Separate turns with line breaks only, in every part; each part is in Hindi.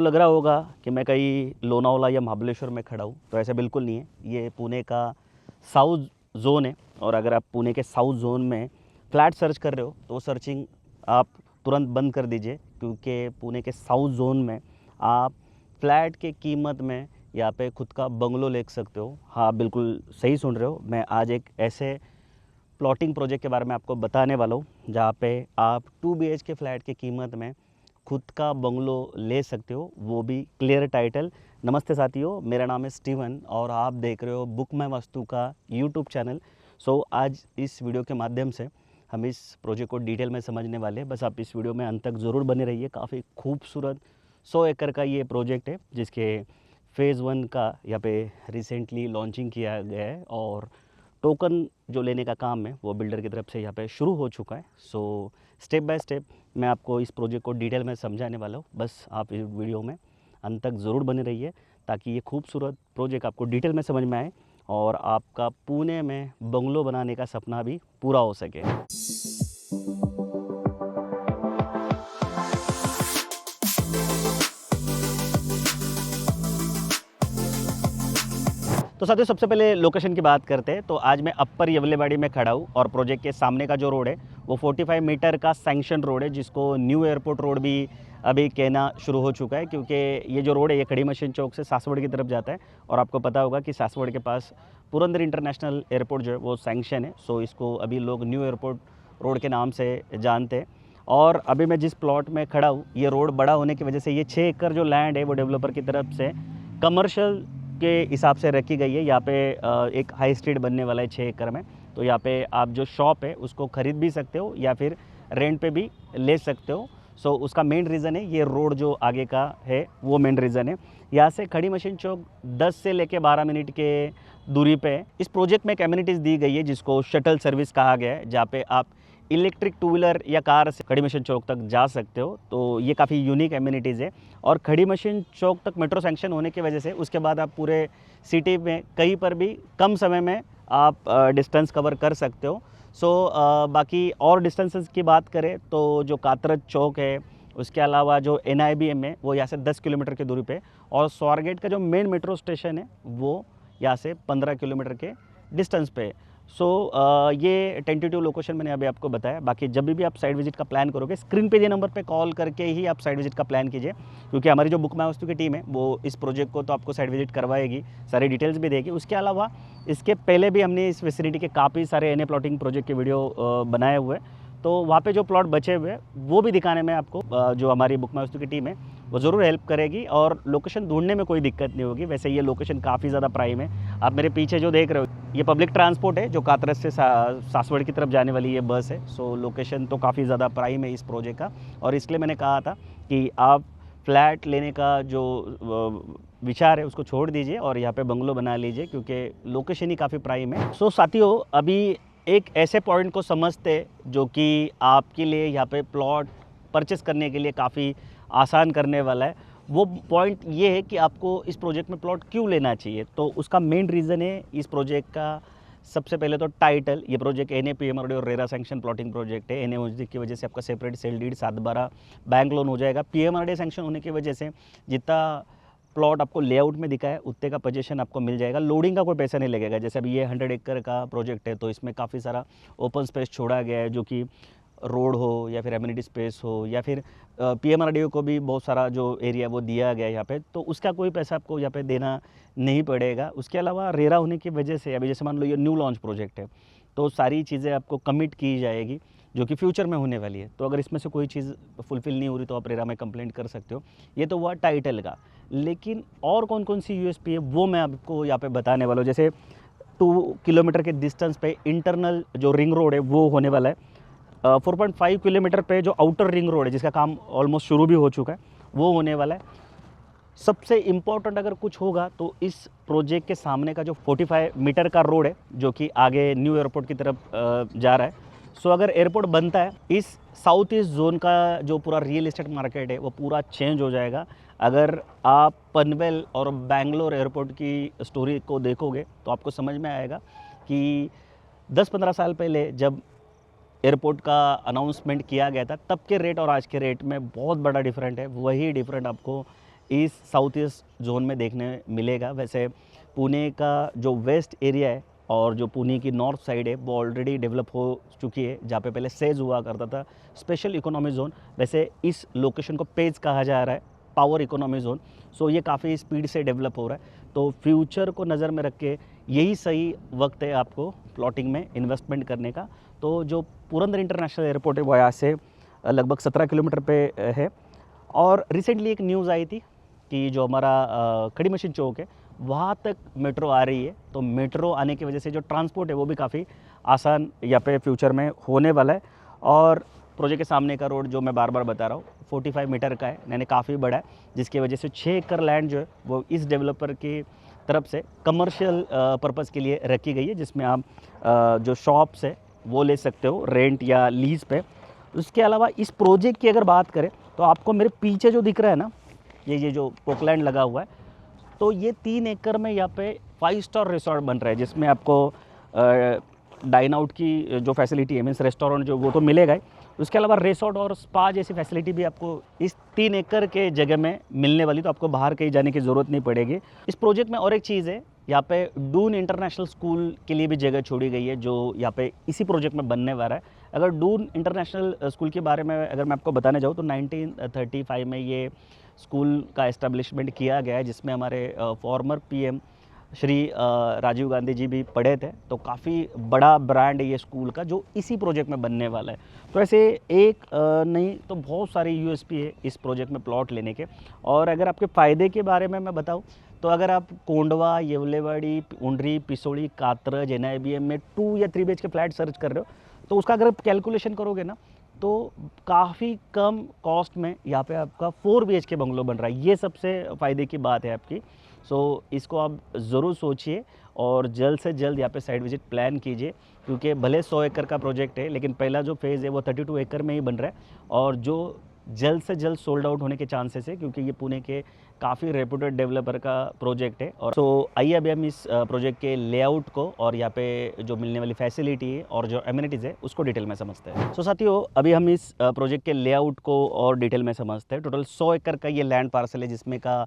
लग रहा होगा कि मैं कहीं लोनावाला या महाबलेश्वर में खड़ा हूँ, तो ऐसा बिल्कुल नहीं है। ये पुणे का साउथ जोन है और अगर आप पुणे के साउथ जोन में फ्लैट सर्च कर रहे हो तो सर्चिंग आप तुरंत बंद कर दीजिए, क्योंकि पुणे के साउथ जोन में आप फ्लैट के कीमत में यहाँ पे खुद का बंगलो ले सकते हो। हाँ, बिल्कुल सही सुन रहे हो। मैं आज एक ऐसे प्लॉटिंग प्रोजेक्ट के बारे में आपको बताने वाला हूँ जहाँ पे आप 2 BHK फ्लैट की कीमत में खुद का बंगलो ले सकते हो, वो भी क्लियर टाइटल। नमस्ते साथियों, मेरा नाम है स्टीवन और आप देख रहे हो बुक माय वास्तु का यूट्यूब चैनल। आज इस वीडियो के माध्यम से हम इस प्रोजेक्ट को डिटेल में समझने वाले हैं। बस आप इस वीडियो में अंत तक ज़रूर बने रहिए। काफ़ी खूबसूरत 100 एकड़ का ये प्रोजेक्ट है जिसके फ़ेज़ 1 का यहाँ पे रिसेंटली लॉन्चिंग किया गया है और टोकन जो लेने का काम है वो बिल्डर की तरफ से यहाँ पे शुरू हो चुका है। स्टेप बाय स्टेप मैं आपको इस प्रोजेक्ट को डिटेल में समझाने वाला हूँ। बस आप इस वीडियो में अंत तक ज़रूर बने रहिए ताकि ये खूबसूरत प्रोजेक्ट आपको डिटेल में समझ में आए और आपका पुणे में बंगलो बनाने का सपना भी पूरा हो सके। तो साथियों, सबसे पहले लोकेशन की बात करते हैं। तो आज मैं अपर यवलेवाड़ी में खड़ा हूँ और प्रोजेक्ट के सामने का जो रोड है वो 45 मीटर का सैंक्शन रोड है, जिसको न्यू एयरपोर्ट रोड भी अभी कहना शुरू हो चुका है, क्योंकि ये जो रोड है ये खड़ी मशीन चौक से सासवड़ की तरफ जाता है और आपको पता होगा कि सासवड़ के पास पुरंदर इंटरनेशनल एयरपोर्ट जो है वो सैंक्शन है। इसको अभी लोग न्यू एयरपोर्ट रोड के नाम से जानते हैं। और अभी मैं जिस प्लॉट में खड़ा हूँ, ये रोड बड़ा होने की वजह से ये 6 एकड़ जो लैंड है वो डेवलपर की तरफ से कमर्शियल के हिसाब से रखी गई है। यहाँ पे एक हाई स्ट्रीट बनने वाला है 6 एकड़ में। तो यहाँ पे आप जो शॉप है उसको ख़रीद भी सकते हो या फिर रेंट पे भी ले सकते हो। उसका मेन रीज़न है ये रोड जो आगे का है, वो मेन रीज़न है। यहाँ से खड़ी मशीन चौक 10 से लेके 12 मिनट के दूरी पे है। इस प्रोजेक्ट में एक एमिनिटीज़ दी गई है जिसको शटल सर्विस कहा गया है, जहाँ पे आप इलेक्ट्रिक 2 व्हीलर या कार से खड़ी मशीन चौक तक जा सकते हो। तो ये काफ़ी यूनिक एमिनिटीज़ है और खड़ी मशीन चौक तक मेट्रो सैंक्शन होने की वजह से उसके बाद आप पूरे सिटी में कहीं पर भी कम समय में आप डिस्टेंस कवर कर सकते हो। बाकी और डिस्टेंसेस की बात करें तो जो कातरज चौक है, उसके अलावा जो NIBM है वो यहाँ से 10 किलोमीटर की दूरी पे, और स्वारगेट का जो मेन मेट्रो स्टेशन है वो यहाँ से 15 किलोमीटर के डिस्टेंस पे है। ये टेंटेटिव लोकेशन मैंने अभी आपको बताया। बाकी जब भी आप साइट विजिट का प्लान करोगे, स्क्रीन पे दिए नंबर पे कॉल करके ही आप साइट विजिट का प्लान कीजिए, क्योंकि हमारी जो बुक माय वास्तु की टीम है वो इस प्रोजेक्ट को तो आपको साइट विजिट करवाएगी, सारी डिटेल्स भी देगी। उसके अलावा इसके पहले भी हमने इस फैसिलिटी के काफ़ी सारे NA प्लॉटिंग प्रोजेक्ट के वीडियो बनाए हुए हैं। तो वहाँ पे जो प्लॉट बचे हुए हैं वो भी दिखाने में आपको जो हमारी बुक माय वास्तु की टीम है वो ज़रूर हेल्प करेगी और लोकेशन ढूंढने में कोई दिक्कत नहीं होगी। वैसे ये लोकेशन काफ़ी ज़्यादा प्राइम है। आप मेरे पीछे जो देख रहे हो ये पब्लिक ट्रांसपोर्ट है, जो कातरज से सासवड़ की तरफ जाने वाली ये बस है। लोकेशन तो काफ़ी ज़्यादा प्राइम है इस प्रोजेक्ट का, और इसलिए मैंने कहा था कि आप फ्लैट लेने का जो विचार है उसको छोड़ दीजिए और यहाँ पे बंगलो बना लीजिए, क्योंकि लोकेशन ही काफ़ी प्राइम है। साथियों, अभी एक ऐसे पॉइंट को समझते जो कि आपके लिए यहाँ पे प्लॉट परचेस करने के लिए काफ़ी आसान करने वाला है। वो पॉइंट ये है कि आपको इस प्रोजेक्ट में प्लॉट क्यों लेना चाहिए। तो उसका मेन रीज़न है इस प्रोजेक्ट का सबसे पहले तो टाइटल। ये प्रोजेक्ट NA PMRD और रेरा सैंक्शन प्लॉटिंग प्रोजेक्ट है। NA होने की वजह से आपका separate sale deed 7/12 bank loan हो जाएगा। PMRD सैंक्शन होने की वजह से जितना प्लॉट आपको लेआउट में दिखा है उतने का पोजीशन आपको मिल जाएगा। लोडिंग का कोई पैसा नहीं लगेगा। जैसे अभी ये 100 एकड़ का प्रोजेक्ट है तो इसमें काफ़ी सारा ओपन स्पेस छोड़ा गया है, जो कि रोड हो या फिर एमिनिटी स्पेस हो या फिर PMRDO को भी बहुत सारा जो एरिया वो दिया गया है यहाँ पे, तो उसका कोई पैसा आपको यहाँ पे देना नहीं पड़ेगा। उसके अलावा रेरा होने की वजह से अभी जैसे मान लो ये न्यू लॉन्च प्रोजेक्ट है तो सारी चीज़ें आपको कमिट की जाएगी जो कि फ्यूचर में होने वाली है। तो अगर इसमें से कोई चीज़ फुलफ़िल नहीं हो रही तो आप रेरा में कंप्लेंट कर सकते हो। ये तो हुआ टाइटल का, लेकिन और कौन कौन सी USP है वो मैं आपको यहाँ पे बताने वाला हूँ। जैसे 2 किलोमीटर के डिस्टेंस पे इंटरनल जो रिंग रोड है वो होने वाला है। 4.5 किलोमीटर पे जो आउटर रिंग रोड है जिसका काम ऑलमोस्ट शुरू भी हो चुका है वो होने वाला है। सबसे इम्पोर्टेंट अगर कुछ होगा तो इस प्रोजेक्ट के सामने का जो 45 मीटर का रोड है जो कि आगे न्यू एयरपोर्ट की तरफ जा रहा है। अगर एयरपोर्ट बनता है, इस साउथ ईस्ट जोन का जो पूरा रियल एस्टेट मार्केट है वो पूरा चेंज हो जाएगा। अगर आप पनवेल और बैंगलोर एयरपोर्ट की स्टोरी को देखोगे तो आपको समझ में आएगा कि 10-15 साल पहले जब एयरपोर्ट का अनाउंसमेंट किया गया था तब के रेट और आज के रेट में बहुत बड़ा डिफरेंट है। वही डिफरेंट आपको इस साउथ ईस्ट जोन में देखने मिलेगा। वैसे पुणे का जो वेस्ट एरिया है और जो पुणे की नॉर्थ साइड है वो ऑलरेडी डेवलप हो चुकी है, जहाँ पे पहले सेज हुआ करता था स्पेशल इकोनॉमी जोन। वैसे इस लोकेशन को पेज कहा जा रहा है, पावर इकोनॉमी जोन। सो ये काफ़ी स्पीड से डेवलप हो रहा है, तो फ्यूचर को नज़र में रख के यही सही वक्त है आपको प्लॉटिंग में इन्वेस्टमेंट करने का। तो जो पुरंदर इंटरनेशनल एयरपोर्ट है वो यहाँ से लगभग 17 किलोमीटर पे है। और रिसेंटली एक न्यूज़ आई थी कि जो हमारा खड़ी मशीन चौक है वहाँ तक मेट्रो आ रही है, तो मेट्रो आने की वजह से जो ट्रांसपोर्ट है वो भी काफ़ी आसान यहाँ पे फ्यूचर में होने वाला है। और प्रोजेक्ट के सामने का रोड जो मैं बार बार बता रहा हूँ 45 मीटर का है, यानी काफ़ी बड़ा है, जिसकी वजह से 6 एकड़ लैंड जो है वो इस डेवलपर की तरफ से कमर्शियल पर्पज़ के लिए रखी गई है, जिसमें आप जो शॉप्स है वो ले सकते हो रेंट या लीज़ पे। उसके अलावा इस प्रोजेक्ट की अगर बात करें तो आपको मेरे पीछे जो दिख रहा है ना, ये जो पोकलैंड लगा हुआ है, तो ये 3 एकड़ में यहाँ पे 5 स्टार रिसोर्ट बन रहा है, जिसमें आपको डाइन आउट की जो फैसिलिटी है, मीन्स रेस्टोरेंट जो वो तो मिलेगा ही, उसके अलावा रिसोर्ट और स्पा जैसी फैसिलिटी भी आपको इस 3 एकड़ के जगह में मिलने वाली, तो आपको बाहर कहीं जाने की ज़रूरत नहीं पड़ेगी। इस प्रोजेक्ट में और एक चीज़ है, यहाँ पे डून इंटरनेशनल स्कूल के लिए भी जगह छोड़ी गई है, जो यहाँ पे इसी प्रोजेक्ट में बनने वाला है। अगर डून इंटरनेशनल स्कूल के बारे में अगर मैं आपको बताने जाऊँ तो 1935 में ये स्कूल का एस्टेब्लिशमेंट किया गया है, जिसमें हमारे फॉर्मर पीएम श्री राजीव गांधी जी भी पढ़े थे। तो काफ़ी बड़ा ब्रांड है ये स्कूल का, जो इसी प्रोजेक्ट में बनने वाला है। तो ऐसे एक नहीं तो बहुत सारे यूएसपी है इस प्रोजेक्ट में प्लॉट लेने के। और अगर आपके फ़ायदे के बारे में मैं बताऊं तो अगर आप कोंडवा, येवलेवाड़ी, उंडरी, पिसोड़ी, कात्रज, NIBM में 2 या 3 BHK के फ्लैट सर्च कर रहे हो, तो उसका अगर आप कैलकुलेशन करोगे ना तो काफ़ी कम कॉस्ट में यहाँ पे आपका 4 BHK बंगलो बन रहा है। ये सबसे फ़ायदे की बात है आपकी। सो इसको आप ज़रूर सोचिए और जल्द से जल्द यहाँ पे साइट विजिट प्लान कीजिए, क्योंकि भले 100 एकड़ का प्रोजेक्ट है, लेकिन पहला जो फेज़ है वो 32 एकड़ में ही बन रहा है, और जो जल्द से जल्द सोल्ड आउट होने के चांसेस है, क्योंकि ये पुणे के काफ़ी रेप्यूटेड डेवलपर का प्रोजेक्ट है। और सो आइए अभी हम इस प्रोजेक्ट के लेआउट को और यहाँ पे जो मिलने वाली फैसिलिटी है और जो एमिनिटीज़ है उसको डिटेल में समझते हैं। सो साथियों, अभी हम इस प्रोजेक्ट के लेआउट को और डिटेल में समझते हैं। टोटल 100 एकड़ का ये लैंड पार्सल है, जिसमें का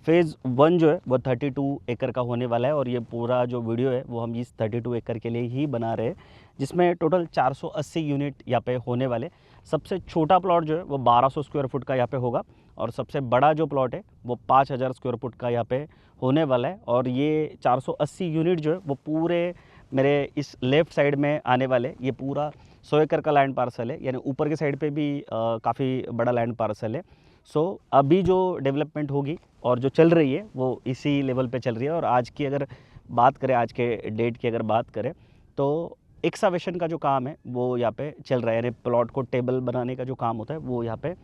फेज़ 1 जो है वो 32 एकड़ का होने वाला है, और ये पूरा जो वीडियो है वो हम इस 32 एकड़ के लिए ही बना रहे हैं, जिसमें टोटल 480 यूनिट यहाँ पे होने वाले। सबसे छोटा प्लॉट जो है वो 1200 स्क्वायर फुट का यहाँ पे होगा, और सबसे बड़ा जो प्लॉट है वो 5000 स्क्वायर फुट का यहाँ पे होने वाला है। और ये 480 यूनिट जो है वो पूरे मेरे इस लेफ़्ट साइड में आने वाले, ये पूरा 100 एकड़ का लैंड पार्सल है, यानी ऊपर के साइड पे भी काफ़ी बड़ा लैंड पार्सल है। सो अभी जो डेवलपमेंट होगी और जो चल रही है वो इसी लेवल पे चल रही है। और आज की अगर बात करें, आज के डेट की अगर बात करें, तो एक्सावेशन का जो काम है वो यहाँ पे चल रहा है, यानी प्लॉट को टेबल बनाने का जो काम होता है वो यहाँ पे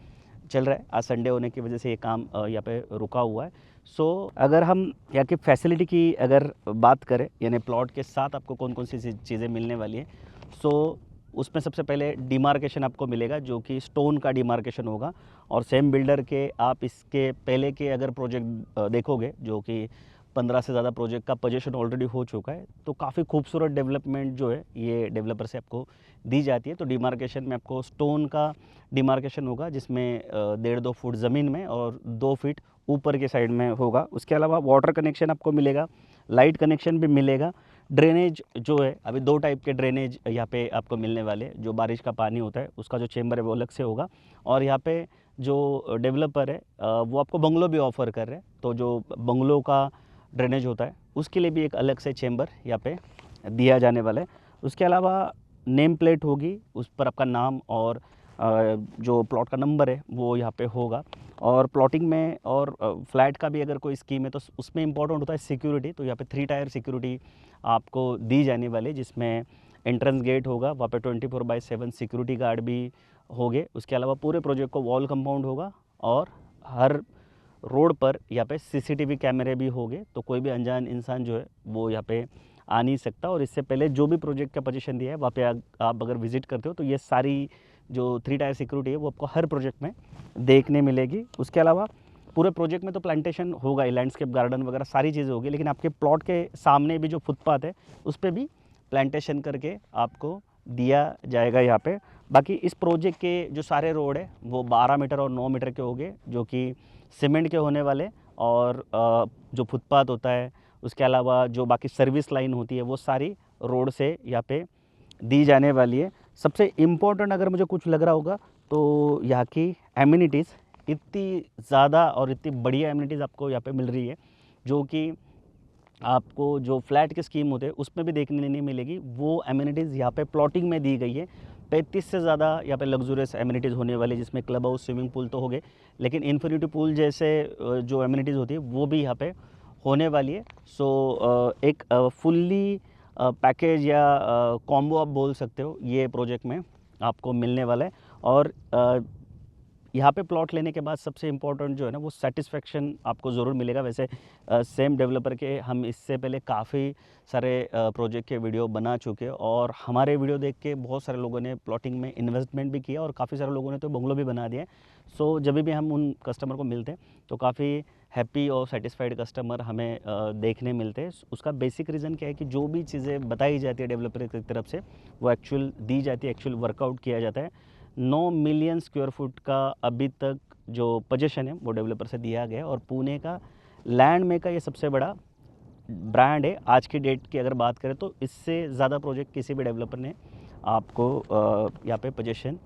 चल रहा है। आज संडे होने की वजह से ये काम यहाँ पे रुका हुआ है। सो अगर हम यहाँ की फैसिलिटी की अगर बात करें, यानी प्लॉट के साथ आपको कौन कौन सी चीज़ें मिलने वाली हैं, सो उसमें सबसे पहले डिमार्केशन आपको मिलेगा, जो कि स्टोन का डिमार्केशन होगा। और सेम बिल्डर के आप इसके पहले के अगर प्रोजेक्ट देखोगे, जो कि 15 से ज़्यादा प्रोजेक्ट का पोजीशन ऑलरेडी हो चुका है, तो काफ़ी खूबसूरत डेवलपमेंट जो है ये डेवलपर से आपको दी जाती है। तो डिमार्केशन में आपको स्टोन का डिमार्केशन होगा, जिसमें 1.5-2 फुट ज़मीन में और 2 फीट ऊपर के साइड में होगा। उसके अलावा वाटर कनेक्शन आपको मिलेगा, लाइट कनेक्शन भी मिलेगा। ड्रेनेज जो है, अभी 2 टाइप के ड्रेनेज यहाँ पे आपको मिलने वाले हैं। जो बारिश का पानी होता है उसका जो चेंबर है वो अलग से होगा, और यहाँ पे जो डेवलपर है वो आपको बंगलो भी ऑफ़र कर रहे हैं, तो जो बंगलो का ड्रेनेज होता है उसके लिए भी एक अलग से चेंबर यहाँ पे दिया जाने वाला है। उसके अलावा नेम प्लेट होगी, उस पर आपका नाम और जो प्लॉट का नंबर है वो यहाँ पे होगा। और प्लॉटिंग में और फ्लैट का भी अगर कोई स्कीम है तो उसमें इम्पॉर्टेंट होता है सिक्योरिटी। तो यहाँ पे 3 टायर सिक्योरिटी आपको दी जाने वाली, जिसमें एंट्रेंस गेट होगा, वहाँ पे 24/7 सिक्योरिटी गार्ड भी होंगे। उसके अलावा पूरे प्रोजेक्ट को वॉल कंपाउंड होगा, और हर रोड पर यहाँ पे CCTV कैमरे भी होंगे, तो कोई भी अनजान इंसान जो है वो यहाँ पे आ नहीं सकता। और इससे पहले जो भी प्रोजेक्ट का पोजीशन दिया है वहाँ पे आप अगर विजिट करते हो तो ये सारी जो 3 टायर सिक्योरिटी है वो आपको हर प्रोजेक्ट में देखने मिलेगी। उसके अलावा पूरे प्रोजेक्ट में तो प्लांटेशन होगा ही, लैंडस्केप गार्डन वगैरह सारी चीज़ें होगी, लेकिन आपके प्लॉट के सामने भी जो फुटपाथ है उस पर भी प्लांटेशन करके आपको दिया जाएगा यहाँ पे। बाकी इस प्रोजेक्ट के जो सारे रोड है वो 12 मीटर और 9 मीटर के होंगे, जो कि सीमेंट के होने वाले, और जो फुटपाथ होता है, उसके अलावा जो बाकी सर्विस लाइन होती है, वो सारी रोड से यहाँ पे दी जाने वाली है। सबसे इम्पोर्टेंट अगर मुझे कुछ लग रहा होगा तो यहाँ की एमिनिटीज़, इतनी ज़्यादा और इतनी बढ़िया एमिनिटीज़ आपको यहाँ पे मिल रही है, जो कि आपको जो फ्लैट की स्कीम होते हैं उसमें भी देखने नहीं मिलेगी। वो एमिनिटीज़ यहाँ पे प्लॉटिंग में दी गई है। 35 से ज़्यादा यहाँ पे लग्जूरियस एमिनिटीज़ होने वाली, जिसमें क्लब हाउस, स्विमिंग पूल तो हो गए, लेकिन इन्फिनिटी पूल जैसे जो एमिनिटीज़ होती है वो भी यहाँ पे होने वाली है। सो एक फुल्ली पैकेज या कॉम्बो आप बोल सकते हो, ये प्रोजेक्ट में आपको मिलने वाला है। और यहाँ पे प्लॉट लेने के बाद सबसे इम्पोर्टेंट जो है ना, वो सेटिस्फेक्शन आपको ज़रूर मिलेगा। वैसे सेम डेवलपर के हम इससे पहले काफ़ी सारे प्रोजेक्ट के वीडियो बना चुके हैं, और हमारे वीडियो देख के बहुत सारे लोगों ने प्लॉटिंग में इन्वेस्टमेंट भी किया, और काफ़ी सारे लोगों ने तो बंगलो भी बना दिया। सो जब भी हम उन कस्टमर को मिलते हैं तो काफ़ी हैप्पी और सेटिस्फाइड कस्टमर हमें देखने मिलते हैं। उसका बेसिक रीज़न क्या है कि जो भी चीज़ें बताई जाती है डेवलपर की तरफ से, वो एक्चुअल दी जाती है, एक्चुअल वर्कआउट किया जाता है। 9 मिलियन स्क्वायर फुट का अभी तक जो पोजीशन है वो डेवलपर से दिया गया है, और पुणे का लैंड में का ये सबसे बड़ा ब्रांड है। आज की डेट की अगर बात करें तो इससे ज़्यादा प्रोजेक्ट किसी भी डेवलपर ने आपको यहाँ पे पोजीशन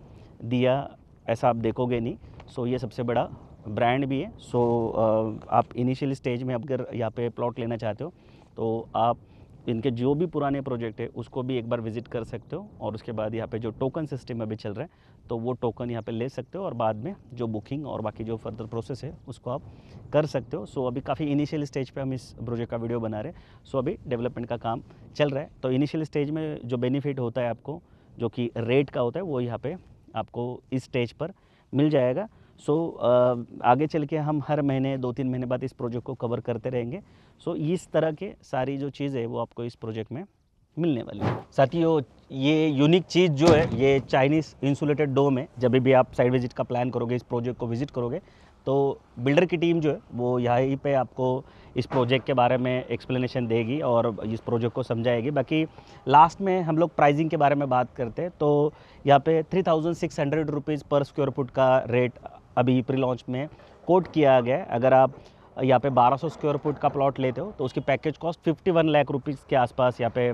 दिया ऐसा आप देखोगे नहीं। सो ये सबसे बड़ा ब्रांड भी है। सो आप इनिशियल स्टेज में अगर यहाँ पे प्लॉट लेना चाहते हो तो आप इनके जो भी पुराने प्रोजेक्ट है उसको भी एक बार विजिट कर सकते हो, और उसके बाद यहाँ पे जो टोकन सिस्टम अभी चल रहा है तो वो टोकन यहाँ पे ले सकते हो, और बाद में जो बुकिंग और बाकी जो फर्दर प्रोसेस है उसको आप कर सकते हो। सो अभी काफ़ी इनिशियल स्टेज पे हम इस प्रोजेक्ट का वीडियो बना रहे हैं। सो अभी डेवलपमेंट का काम चल रहा है। तो इनिशियल स्टेज में जो बेनिफिट होता है आपको, जो कि रेट का होता है, वो यहाँ पे आपको इस स्टेज पर मिल जाएगा। सो आगे चल के हम हर महीने 2-3 महीने बाद इस प्रोजेक्ट को कवर करते रहेंगे। सो इस तरह के सारी जो चीज़ है वो आपको इस प्रोजेक्ट में मिलने वाली है। साथियों, ये यूनिक चीज़ जो है, ये चाइनीज़ इंसुलेटेड डोम है। जब भी आप साइट विजिट का प्लान करोगे, इस प्रोजेक्ट को विजिट करोगे, तो बिल्डर की टीम जो है वो यहीं पे आपको इस प्रोजेक्ट के बारे में एक्सप्लेनेशन देगी और इस प्रोजेक्ट को समझाएगी। बाकी लास्ट में हम लोग प्राइसिंग के बारे में बात करते हैं, तो यहाँ पे 3600 रुपीज़ पर स्क्वायर फुट का रेट अभी प्री लॉन्च में कोट किया गया है। अगर आप यहाँ पे 1200 स्क्वायर फुट का प्लॉट लेते हो तो उसकी पैकेज कॉस्ट 51 लाख रुपीज़ के आसपास यहाँ पे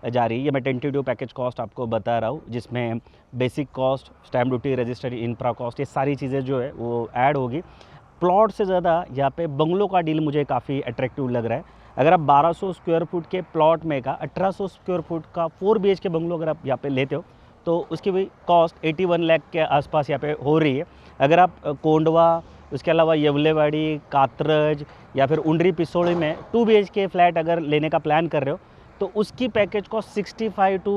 जा रही है। ये मैं टेंटेटिव पैकेज कॉस्ट आपको बता रहा हूँ, जिसमें basic cost, stamp duty, registry, infra cost, ये सारी चीज़ें जो है वो ऐड होगी। प्लॉट से ज़्यादा यहाँ पे बंगलों का डील मुझे काफ़ी अट्रैक्टिव लग रहा है। अगर आप 1200 स्क्वायर फुट के प्लॉट में का 1800 स्क्वायर फुट का 4 BHK बंगलो अगर आप यहाँ पे लेते हो तो उसकी भी कॉस्ट 81 लाख के आसपास यहाँ पे हो रही है। अगर आप कोंडवा, उसके अलावा येवलेवाड़ी, कात्रज या फिर उंडरी पिसोड़ी में 2 BHK फ्लैट अगर लेने का प्लान कर रहे हो तो उसकी पैकेज कॉस्ट 65 to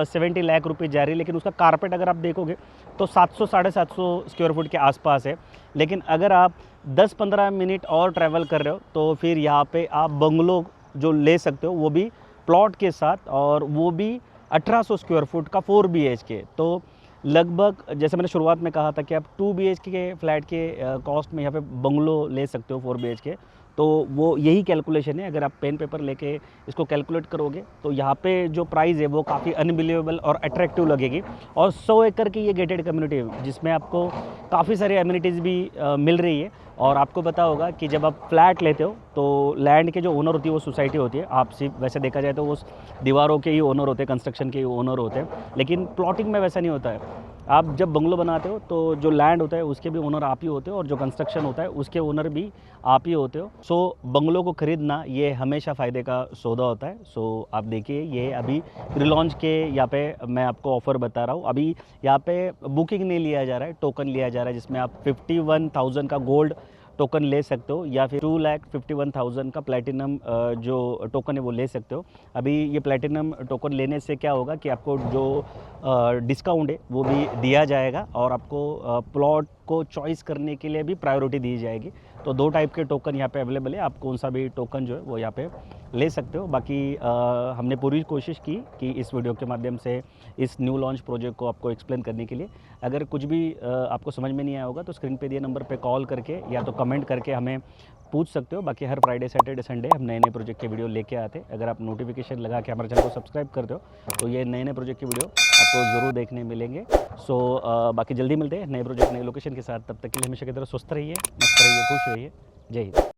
70 लाख रुपये जा रही है। लेकिन उसका कारपेट अगर आप देखोगे तो 700-750 स्क्वायर फुट के आसपास है। लेकिन अगर आप 10-15 मिनट और ट्रैवल कर रहे हो तो फिर यहाँ पे आप बंगलो जो ले सकते हो, वो भी प्लॉट के साथ, और वो भी 1800 स्क्वायर फुट का 4 BHK। तो लगभग जैसे मैंने शुरुआत में कहा था कि आप 2 BHK के फ्लैट के कॉस्ट में यहाँ पे बंगलो ले सकते हो 4 BHK। तो वो यही कैलकुलेशन है। अगर आप पेन पेपर लेके इसको कैलकुलेट करोगे तो यहाँ पे जो प्राइस है वो काफ़ी अनबिलीवेबल और अट्रैक्टिव लगेगी। और 100 एकड़ की ये गेटेड कम्युनिटी है, जिसमें आपको काफ़ी सारी एमिनिटीज़ भी मिल रही है। और आपको पता होगा कि जब आप फ्लैट लेते हो तो लैंड के जो ओनर होती है वो सोसाइटी होती है। आप सिर्फ वैसे देखा जाए तो वो दीवारों के ही ओनर होते हैं, कंस्ट्रक्शन के ही ओनर होते हैं, लेकिन प्लॉटिंग में वैसा नहीं होता है। आप जब बंगलो बनाते हो तो जो लैंड होता है उसके भी ओनर आप ही होते हो, और जो कंस्ट्रक्शन होता है उसके ओनर भी आप ही होते हो। सो बंगलो को खरीदना ये हमेशा फ़ायदे का सौदा होता है। सो आप देखिए, ये अभी प्री लॉन्च के यहाँ पे मैं आपको ऑफ़र बता रहा हूँ। अभी यहाँ पे बुकिंग नहीं लिया जा रहा है, टोकन लिया जा रहा है, जिसमें आप 51,000 का गोल्ड टोकन ले सकते हो, या फिर 2,51,000 का प्लैटिनम जो टोकन है वो ले सकते हो। अभी ये प्लैटिनम टोकन लेने से क्या होगा कि आपको जो डिस्काउंट है वो भी दिया जाएगा, और आपको प्लॉट को चॉइस करने के लिए भी प्रायोरिटी दी जाएगी। तो 2 टाइप के टोकन यहाँ पे अवेलेबल है, आप कौन सा भी टोकन जो है वो यहाँ पे ले सकते हो। बाकी हमने पूरी कोशिश की कि इस वीडियो के माध्यम से इस न्यू लॉन्च प्रोजेक्ट को आपको एक्सप्लेन करने के लिए। अगर कुछ भी आपको समझ में नहीं आया होगा तो स्क्रीन पे दिए नंबर पे कॉल करके या तो कमेंट करके हमें पूछ सकते हो। बाकी हर फ्राइडे, सैटरडे, संडे हम नए नए प्रोजेक्ट के वीडियो लेके आते हैं। अगर आप नोटिफिकेशन लगा के हमारे चैनल को सब्सक्राइब करते हो तो ये नए नए प्रोजेक्ट की वीडियो आपको ज़रूर देखने मिलेंगे। सो बाकी जल्दी मिलते हैं नए प्रोजेक्ट नए लोकेशन के साथ। तब तक के लिए हमेशा की तरह स्वस्थ रहिए, मस्त रहिए, खुश रहिए। जय हिंद।